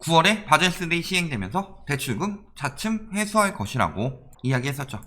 9월에 바젤3 시행되면서 대출금 차츰 회수할 것이라고 이야기했었죠.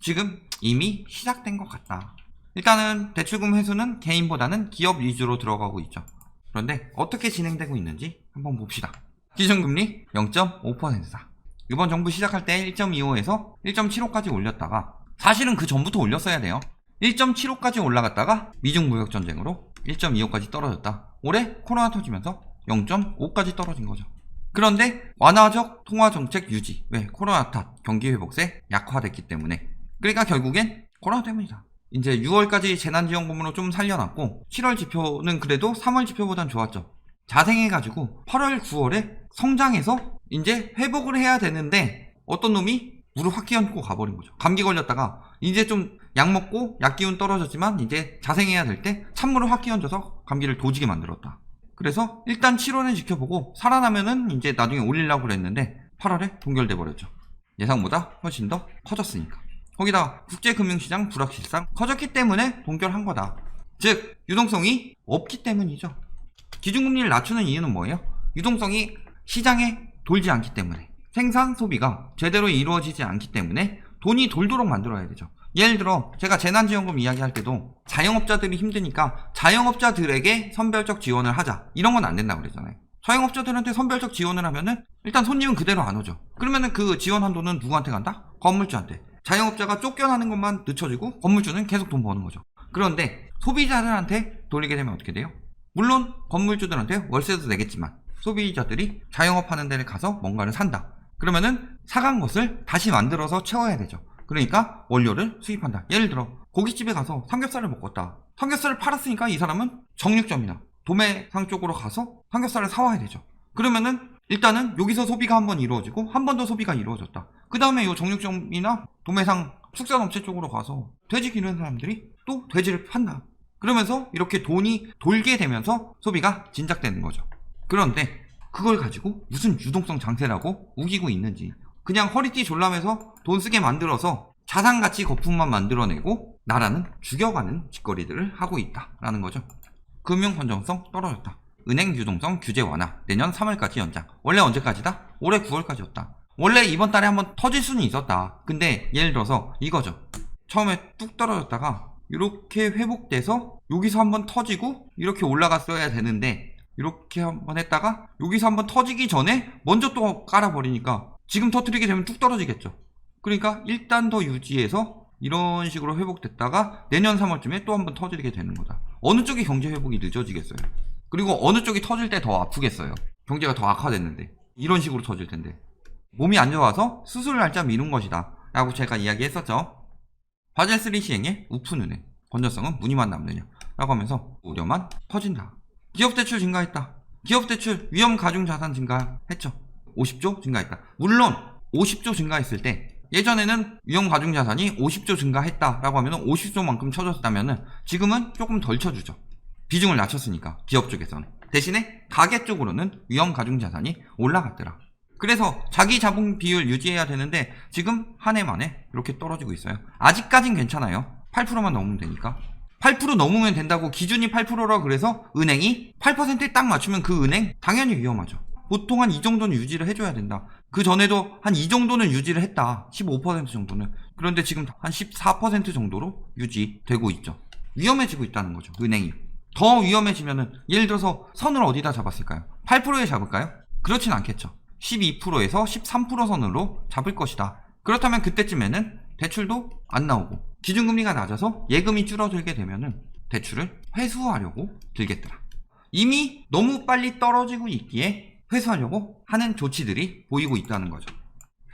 지금 이미 시작된 것 같다. 일단은 대출금 회수는 개인보다는 기업 위주로 들어가고 있죠. 그런데 어떻게 진행되고 있는지 한번 봅시다. 기준금리 0.5%다. 이번 정부 시작할 때 1.25에서 1.75까지 올렸다가, 사실은 그 전부터 올렸어야 돼요. 1.75까지 올라갔다가 미중 무역 전쟁으로 1.25까지 떨어졌다. 올해 코로나 터지면서 0.5까지 떨어진 거죠. 그런데 완화적 통화 정책 유지. 왜? 코로나 탓, 경기 회복세 약화됐기 때문에. 그러니까 결국엔 코로나 때문이다. 이제 6월까지 재난지원금으로 좀 살려놨고, 7월 지표는 그래도 3월 지표보단 좋았죠. 자생해가지고 8월, 9월에 성장해서 이제 회복을 해야 되는데, 어떤 놈이 무릎 확 끼얹고 가버린 거죠. 감기 걸렸다가 이제 좀 약 먹고 약 기운 떨어졌지만 이제 자생해야 될 때 찬물을 확 끼얹어서 감기를 도지게 만들었다. 그래서 일단 7월에 지켜보고 살아나면은 이제 나중에 올리려고 그랬는데 8월에 동결돼 버렸죠. 예상보다 훨씬 더 커졌으니까. 거기다 국제금융시장 불확실성 커졌기 때문에 동결한 거다. 즉 유동성이 없기 때문이죠. 기준금리를 낮추는 이유는 뭐예요? 유동성이 시장에 돌지 않기 때문에, 생산 소비가 제대로 이루어지지 않기 때문에 돈이 돌도록 만들어야 되죠. 예를 들어 제가 재난지원금 이야기할 때도 자영업자들이 힘드니까 자영업자들에게 선별적 지원을 하자, 이런 건 안 된다고 그랬잖아요. 자영업자들한테 선별적 지원을 하면은 일단 손님은 그대로 안 오죠. 그러면은 그 지원한 돈은 누구한테 간다? 건물주한테. 자영업자가 쫓겨나는 것만 늦춰지고 건물주는 계속 돈 버는 거죠. 그런데 소비자들한테 돌리게 되면 어떻게 돼요? 물론 건물주들한테 월세도 내겠지만 소비자들이 자영업하는 데를 가서 뭔가를 산다. 그러면은 사간 것을 다시 만들어서 채워야 되죠. 그러니까 원료를 수입한다. 예를 들어 고깃집에 가서 삼겹살을 먹었다. 삼겹살을 팔았으니까 이 사람은 정육점이나 도매상 쪽으로 가서 삼겹살을 사와야 되죠. 그러면은 일단은 여기서 소비가 한 번 이루어지고 한 번 더 소비가 이루어졌다. 그 다음에 이 정육점이나 도매상 축산업체 쪽으로 가서 돼지 기르는 사람들이 또 돼지를 판다. 그러면서 이렇게 돈이 돌게 되면서 소비가 진작되는 거죠. 그런데 그걸 가지고 무슨 유동성 장세라고 우기고 있는지, 그냥 허리띠 졸라매서 돈 쓰게 만들어서 자산가치 거품만 만들어내고 나라는 죽여가는 짓거리들을 하고 있다라는 거죠. 금융 건전성 떨어졌다. 은행 유동성 규제 완화 내년 3월까지 연장. 원래 언제까지다? 올해 9월까지였다. 원래 이번 달에 한번 터질 수는 있었다. 근데 예를 들어서 이거죠. 처음에 뚝 떨어졌다가 이렇게 회복돼서 여기서 한번 터지고 이렇게 올라갔어야 되는데, 이렇게 한번 했다가 여기서 한번 터지기 전에 먼저 또 깔아버리니까 지금 터뜨리게 되면 뚝 떨어지겠죠. 그러니까 일단 더 유지해서 이런 식으로 회복됐다가 내년 3월쯤에 또 한번 터지게 되는 거다. 어느 쪽이 경제 회복이 늦어지겠어요? 그리고 어느 쪽이 터질 때 더 아프겠어요? 경제가 더 악화됐는데. 이런 식으로 터질 텐데. 몸이 안 좋아서 수술 날짜 미룬 것이다 라고 제가 이야기했었죠. 바젤3 시행에 우픈은행 건전성은 무늬만 남느냐 라고 하면서 우려만 퍼진다. 기업대출 증가했다. 기업대출 위험가중자산 증가했죠. 50조 증가했다. 물론 50조 증가했을 때 예전에는 위험가중자산이 50조 증가했다라고 하면 50조만큼 쳐줬다면 지금은 조금 덜 쳐주죠. 비중을 낮췄으니까 기업 쪽에서는. 대신에 가계 쪽으로는 위험가중자산이 올라갔더라. 그래서 자기 자본 비율 유지해야 되는데 지금 한 해 만에 이렇게 떨어지고 있어요. 아직까진 괜찮아요. 8%만 넘으면 되니까. 8% 넘으면 된다고 기준이 8%라 그래서 은행이 8%에 딱 맞추면 그 은행 당연히 위험하죠. 보통 한 이 정도는 유지를 해줘야 된다. 그 전에도 한 이 정도는 유지를 했다. 15% 정도는. 그런데 지금 한 14% 정도로 유지되고 있죠. 위험해지고 있다는 거죠. 은행이. 더 위험해지면은 예를 들어서 선을 어디다 잡았을까요? 8%에 잡을까요? 그렇진 않겠죠. 12%에서 13% 선으로 잡을 것이다. 그렇다면 그때쯤에는 대출도 안 나오고 기준금리가 낮아서 예금이 줄어들게 되면은 대출을 회수하려고 들겠더라. 이미 너무 빨리 떨어지고 있기에 회수하려고 하는 조치들이 보이고 있다는 거죠.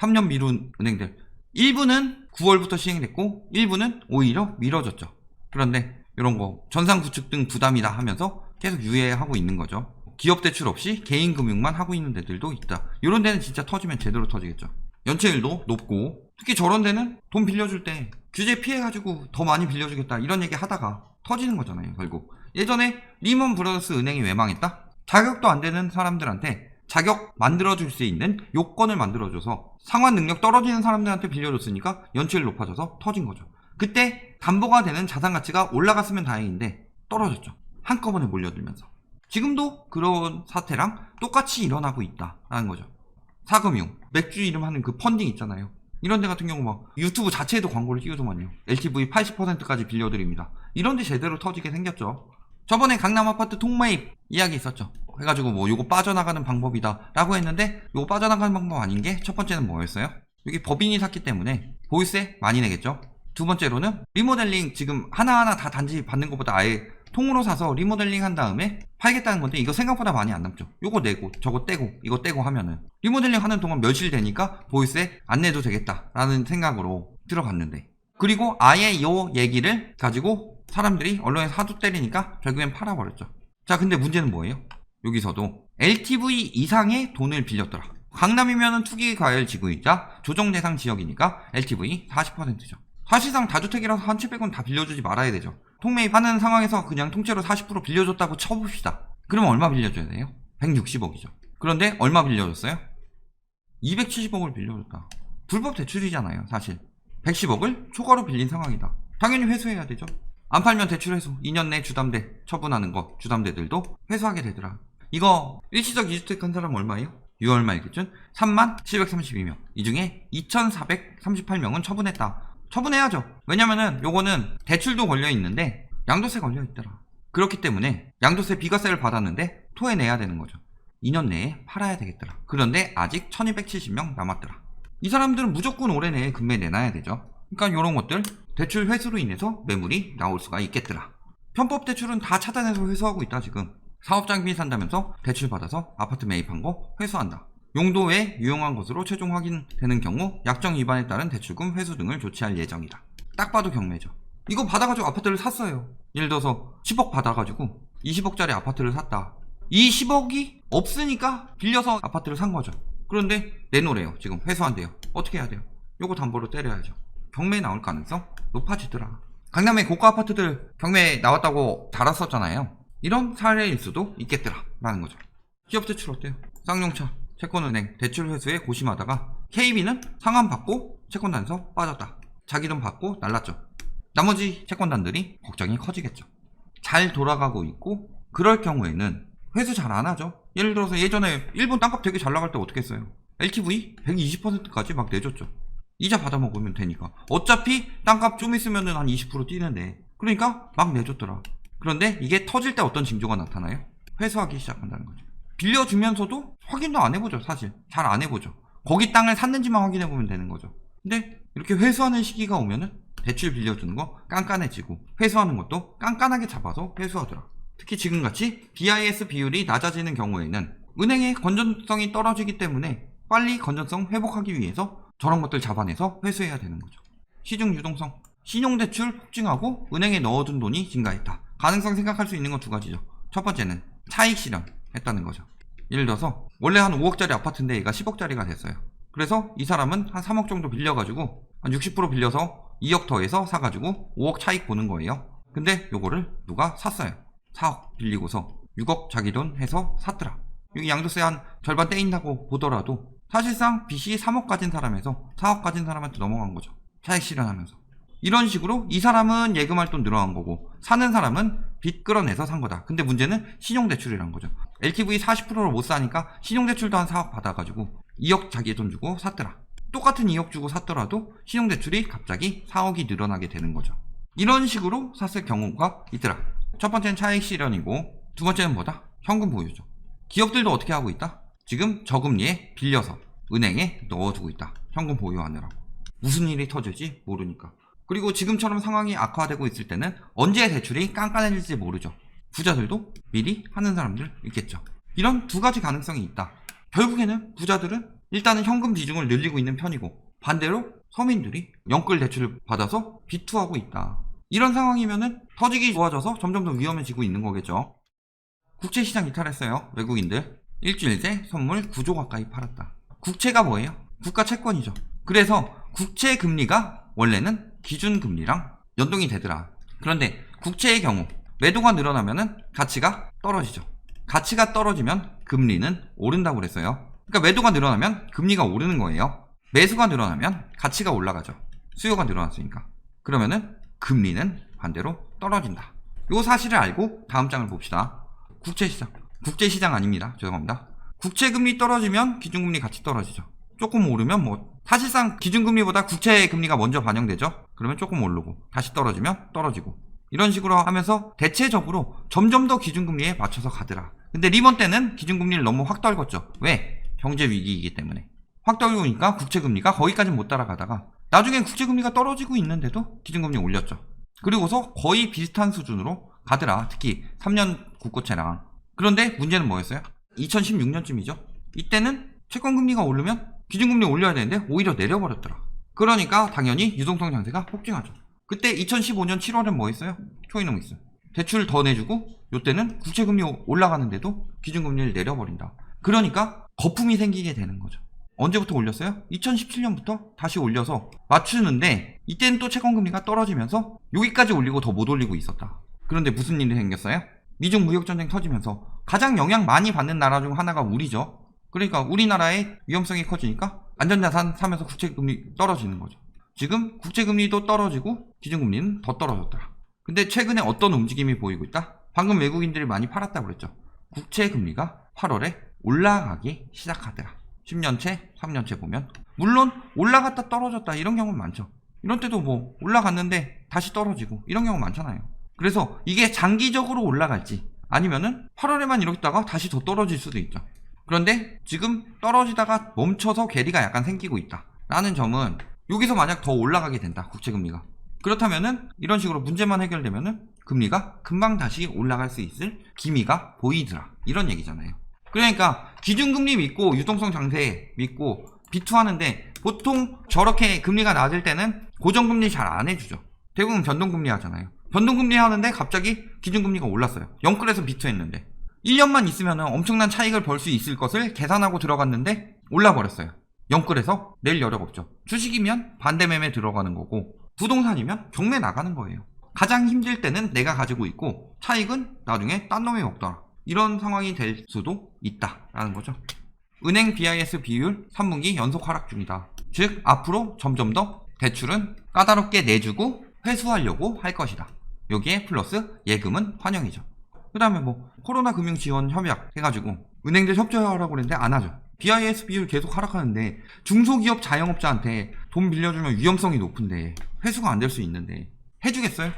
3년 미룬 은행들 일부는 9월부터 시행됐고 일부는 오히려 미뤄졌죠. 그런데 이런 거 전산구축 등 부담이다 하면서 계속 유예하고 있는 거죠. 기업 대출 없이 개인 금융만 하고 있는 데들도 있다. 이런 데는 진짜 터지면 제대로 터지겠죠. 연체율도 높고, 특히 저런 데는 돈 빌려줄 때 규제 피해가지고 더 많이 빌려주겠다 이런 얘기 하다가 터지는 거잖아요. 결국 예전에 리먼 브라더스 은행이 왜 망했다? 자격도 안 되는 사람들한테 자격 만들어줄 수 있는 요건을 만들어줘서 상환 능력 떨어지는 사람들한테 빌려줬으니까 연체율 높아져서 터진 거죠. 그때 담보가 되는 자산 가치가 올라갔으면 다행인데 떨어졌죠. 한꺼번에 몰려들면서. 지금도 그런 사태랑 똑같이 일어나고 있다라는 거죠. 사금융, 맥주 이름 하는 그 펀딩 있잖아요. 이런 데 같은 경우 막 유튜브 자체에도 광고를 띄우더만요. LTV 80%까지 빌려드립니다. 이런 데 제대로 터지게 생겼죠. 저번에 강남 아파트 통매입 이야기 있었죠. 해가지고 뭐 요거 빠져나가는 방법이다 라고 했는데 요거 빠져나가는 방법 아닌 게 첫 번째는 뭐였어요? 여기 법인이 샀기 때문에 보유세 많이 내겠죠. 두 번째로는 리모델링 지금 하나하나 다 단지 받는 것보다 아예 통으로 사서 리모델링 한 다음에 팔겠다는 건데 이거 생각보다 많이 안 남죠. 요거 내고 저거 떼고 이거 떼고 하면은 리모델링 하는 동안 며칠 되니까 보유세 안 내도 되겠다라는 생각으로 들어갔는데, 그리고 아예 요 얘기를 가지고 사람들이 언론에서 하도 때리니까 결국엔 팔아버렸죠. 자, 근데 문제는 뭐예요? 여기서도 LTV 이상의 돈을 빌렸더라. 강남이면은 투기과열 지구이자 조정대상 지역이니까 LTV 40%죠. 사실상 다주택이라서 한 700원 다 빌려주지 말아야 되죠. 통매입하는 상황에서 그냥 통째로 40% 빌려줬다고 쳐봅시다. 그러면 얼마 빌려줘야 돼요? 160억이죠. 그런데 얼마 빌려줬어요? 270억을 빌려줬다. 불법 대출이잖아요, 사실. 110억을 초과로 빌린 상황이다. 당연히 회수해야 되죠. 안 팔면 대출 회수, 2년 내 주담대 처분하는 거, 주담대들도 회수하게 되더라. 이거 일시적 2주택 한 사람 얼마예요? 6월 말 기준 3732명. 이 중에 2438명은 처분했다. 처분해야죠. 왜냐면은 요거는 대출도 걸려있는데 양도세 걸려있더라. 그렇기 때문에 양도세 비과세를 받았는데 토해내야 되는 거죠. 2년 내에 팔아야 되겠더라. 그런데 아직 1270명 남았더라. 이 사람들은 무조건 올해 내에 금매 내놔야 되죠. 그러니까 요런 것들 대출 회수로 인해서 매물이 나올 수가 있겠더라. 편법 대출은 다 차단해서 회수하고 있다. 지금 사업장비 산다면서 대출 받아서 아파트 매입한 거 회수한다. 용도에 유용한 것으로 최종 확인되는 경우 약정 위반에 따른 대출금 회수 등을 조치할 예정이다. 딱 봐도 경매죠. 이거 받아가지고 아파트를 샀어요. 예를 들어서 10억 받아가지고 20억짜리 아파트를 샀다. 이 10억이 없으니까 빌려서 아파트를 산 거죠. 그런데 내놓으래요. 지금 회수한대요. 어떻게 해야 돼요? 요거 담보로 때려야죠. 경매에 나올 가능성 높아지더라. 강남의 고가 아파트들 경매에 나왔다고 달았었잖아요. 이런 사례일 수도 있겠더라 라는 거죠. 기업 대출 어때요? 쌍용차, 채권은행 대출 회수에 고심하다가 KB는 상환 받고 채권단에서 빠졌다. 자기 돈 받고 날랐죠. 나머지 채권단들이 걱정이 커지겠죠. 잘 돌아가고 있고 그럴 경우에는 회수 잘 안 하죠. 예를 들어서 예전에 일본 땅값 되게 잘 나갈 때 어떻게 했어요? LTV 120%까지 막 내줬죠. 이자 받아먹으면 되니까. 어차피 땅값 좀 있으면은 한 20% 뛰는데, 그러니까 막 내줬더라. 그런데 이게 터질 때 어떤 징조가 나타나요? 회수하기 시작한다는 거죠. 빌려주면서도 확인도 안 해보죠. 사실 잘 안 해보죠. 거기 땅을 샀는지만 확인해보면 되는 거죠. 근데 이렇게 회수하는 시기가 오면은 대출 빌려주는 거 깐깐해지고 회수하는 것도 깐깐하게 잡아서 회수하더라. 특히 지금같이 BIS 비율이 낮아지는 경우에는 은행의 건전성이 떨어지기 때문에 빨리 건전성 회복하기 위해서 저런 것들 잡아내서 회수해야 되는 거죠. 시중 유동성, 신용대출 폭증하고 은행에 넣어둔 돈이 증가했다. 가능성 생각할 수 있는 건 두 가지죠. 첫 번째는 차익 실현했다는 거죠. 예를 들어서 원래 한 5억짜리 아파트인데 얘가 10억짜리가 됐어요. 그래서 이 사람은 한 3억 정도 빌려가지고 한 60% 빌려서 2억 더해서 사가지고 5억 차익 보는 거예요. 근데 요거를 누가 샀어요. 4억 빌리고서 6억 자기 돈 해서 샀더라. 여기 양도세 한 절반 떼인다고 보더라도 사실상 빚이 3억 가진 사람에서 4억 가진 사람한테 넘어간 거죠. 차익 실현하면서. 이런 식으로 이 사람은 예금할 돈 늘어난 거고 사는 사람은 빚 끌어내서 산 거다. 근데 문제는 신용대출이란 거죠. LTV 40%를 못 사니까 신용대출도 한 4억 받아가지고 2억 자기 돈 주고 샀더라. 똑같은 2억 주고 샀더라도 신용대출이 갑자기 4억이 늘어나게 되는 거죠. 이런 식으로 샀을 경우가 있더라. 첫 번째는 차익 실현이고 두 번째는 뭐다? 현금 보유죠. 기업들도 어떻게 하고 있다? 지금 저금리에 빌려서 은행에 넣어두고 있다. 현금 보유하느라고. 무슨 일이 터질지 모르니까. 그리고 지금처럼 상황이 악화되고 있을 때는 언제 대출이 깐깐해질지 모르죠. 부자들도 미리 하는 사람들 있겠죠. 이런 두 가지 가능성이 있다. 결국에는 부자들은 일단은 현금 비중을 늘리고 있는 편이고 반대로 서민들이 연끌 대출을 받아서 비투하고 있다. 이런 상황이면은 터지기 좋아져서 점점 더 위험해지고 있는 거겠죠. 국채시장 이탈했어요. 외국인들. 일주일째 선물 9조 가까이 팔았다. 국채가 뭐예요? 국가 채권이죠. 그래서 국채 금리가 원래는 기준금리랑 연동이 되더라. 그런데 국채의 경우 매도가 늘어나면은 가치가 떨어지죠. 가치가 떨어지면 금리는 오른다고 그랬어요. 그러니까 매도가 늘어나면 금리가 오르는 거예요. 매수가 늘어나면 가치가 올라가죠. 수요가 늘어났으니까. 그러면은 금리는 반대로 떨어진다. 이 사실을 알고 다음 장을 봅시다. 국채시장. 국제시장 아닙니다. 죄송합니다. 국채금리 떨어지면 기준금리 같이 떨어지죠. 조금 오르면 뭐 사실상 기준금리보다 국채금리가 먼저 반영되죠. 그러면 조금 오르고 다시 떨어지면 떨어지고 이런 식으로 하면서 대체적으로 점점 더 기준금리에 맞춰서 가더라. 근데 리먼 때는 기준금리를 너무 확 떨궜죠. 왜? 경제위기이기 때문에. 확 떨구니까 국채금리가 거기까지 못 따라가다가 나중엔 국채금리가 떨어지고 있는데도 기준금리 올렸죠. 그리고서 거의 비슷한 수준으로 가더라. 특히 3년 국고채랑. 그런데 문제는 뭐였어요? 2016년쯤이죠. 이때는 채권금리가 오르면 기준금리 올려야 되는데 오히려 내려버렸더라. 그러니까 당연히 유동성 장세가 폭증하죠. 그때 2015년 7월엔 뭐 했어요? 초이놈 있어요. 대출 더 내주고 요때는 국채금리 올라가는데도 기준금리를 내려버린다. 그러니까 거품이 생기게 되는 거죠. 언제부터 올렸어요? 2017년부터 다시 올려서 맞추는데 이때는 또 채권금리가 떨어지면서 여기까지 올리고 더 못 올리고 있었다. 그런데 무슨 일이 생겼어요? 미중 무역전쟁 터지면서 가장 영향 많이 받는 나라 중 하나가 우리죠. 그러니까 우리나라의 위험성이 커지니까 안전자산 사면서 국채금리 떨어지는 거죠. 지금 국채금리도 떨어지고 기준금리는 더 떨어졌더라. 근데 최근에 어떤 움직임이 보이고 있다? 방금 외국인들이 많이 팔았다고 그랬죠. 국채금리가 8월에 올라가기 시작하더라. 10년채, 3년채 보면 물론 올라갔다 떨어졌다 이런 경우는 많죠. 이런 때도 뭐 올라갔는데 다시 떨어지고 이런 경우 많잖아요. 그래서 이게 장기적으로 올라갈지 아니면은 8월에만 이렇게 있다가 다시 더 떨어질 수도 있죠. 그런데 지금 떨어지다가 멈춰서 괴리가 약간 생기고 있다 라는 점은 여기서 만약 더 올라가게 된다 국채금리가 그렇다면은 이런 식으로 문제만 해결되면은 금리가 금방 다시 올라갈 수 있을 기미가 보이더라 이런 얘기잖아요. 그러니까 기준금리 믿고 유동성 장세 믿고 비투하는데 보통 저렇게 금리가 낮을 때는 고정금리 잘 안 해주죠. 대부분 변동금리 하잖아요. 변동금리 하는데 갑자기 기준금리가 올랐어요. 영끌에서 비투했는데 1년만 있으면 엄청난 차익을 벌 수 있을 것을 계산하고 들어갔는데 올라버렸어요. 영끌에서 낼 여력 없죠. 주식이면 반대매매 들어가는 거고 부동산이면 경매 나가는 거예요. 가장 힘들 때는 내가 가지고 있고 차익은 나중에 딴 놈이 먹더라. 이런 상황이 될 수도 있다라는 거죠. 은행 BIS 비율 3분기 연속 하락 중이다. 즉 앞으로 점점 더 대출은 까다롭게 내주고 회수하려고 할 것이다. 여기에 플러스 예금은 환영이죠. 그 다음에 뭐 코로나 금융 지원 협약 해가지고 은행들 협조하라고 그랬는데 안 하죠. BIS 비율 계속 하락하는데 중소기업 자영업자한테 돈 빌려주면 위험성이 높은데 회수가 안 될 수 있는데 해주겠어요?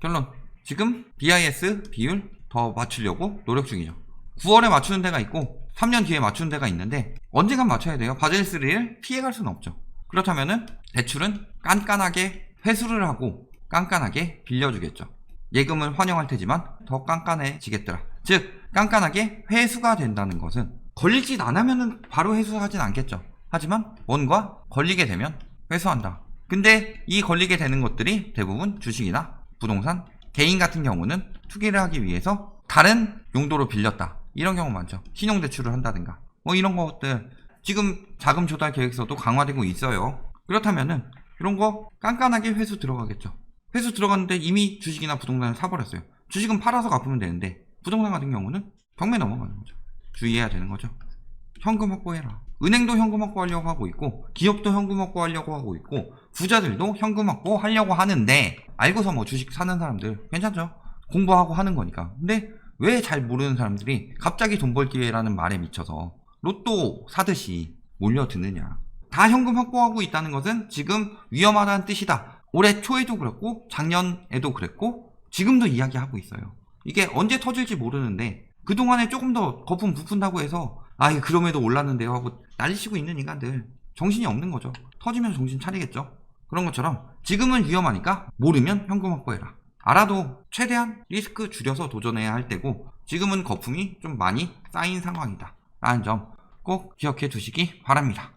결론 지금 BIS 비율 더 맞추려고 노력 중이죠. 9월에 맞추는 데가 있고 3년 뒤에 맞추는 데가 있는데 언젠간 맞춰야 돼요. 바젤 3를 피해갈 수는 없죠. 그렇다면은 대출은 깐깐하게 회수를 하고 깐깐하게 빌려주겠죠. 예금을 환영할 테지만 더 깐깐해지겠더라. 즉 깐깐하게 회수가 된다는 것은 걸리지 않으면 바로 회수하진 않겠죠. 하지만 뭔가 걸리게 되면 회수한다. 근데 이 걸리게 되는 것들이 대부분 주식이나 부동산, 개인 같은 경우는 투기를 하기 위해서 다른 용도로 빌렸다. 이런 경우 많죠. 신용대출을 한다든가 뭐 이런 것들 지금 자금 조달 계획서도 강화되고 있어요. 그렇다면은 이런 거 깐깐하게 회수 들어가겠죠. 회수 들어갔는데 이미 주식이나 부동산을 사버렸어요. 주식은 팔아서 갚으면 되는데 부동산 같은 경우는 경매 넘어가는 거죠. 주의해야 되는 거죠. 현금 확보해라. 은행도 현금 확보하려고 하고 있고 기업도 현금 확보하려고 하고 있고 부자들도 현금 확보하려고 하는데 알고서 뭐 주식 사는 사람들 괜찮죠? 공부하고 하는 거니까. 근데 왜 잘 모르는 사람들이 갑자기 돈 벌 기회라는 말에 미쳐서 로또 사듯이 몰려드느냐. 다 현금 확보하고 있다는 것은 지금 위험하다는 뜻이다. 올해 초에도 그랬고 작년에도 그랬고 지금도 이야기하고 있어요. 이게 언제 터질지 모르는데 그동안에 조금 더 거품 부푼다고 해서 아 그럼에도 올랐는데요 하고 난리치고 있는 인간들 정신이 없는 거죠. 터지면 정신 차리겠죠. 그런 것처럼 지금은 위험하니까 모르면 현금 확보해라. 알아도 최대한 리스크 줄여서 도전해야 할 때고 지금은 거품이 좀 많이 쌓인 상황이다 라는 점 꼭 기억해 두시기 바랍니다.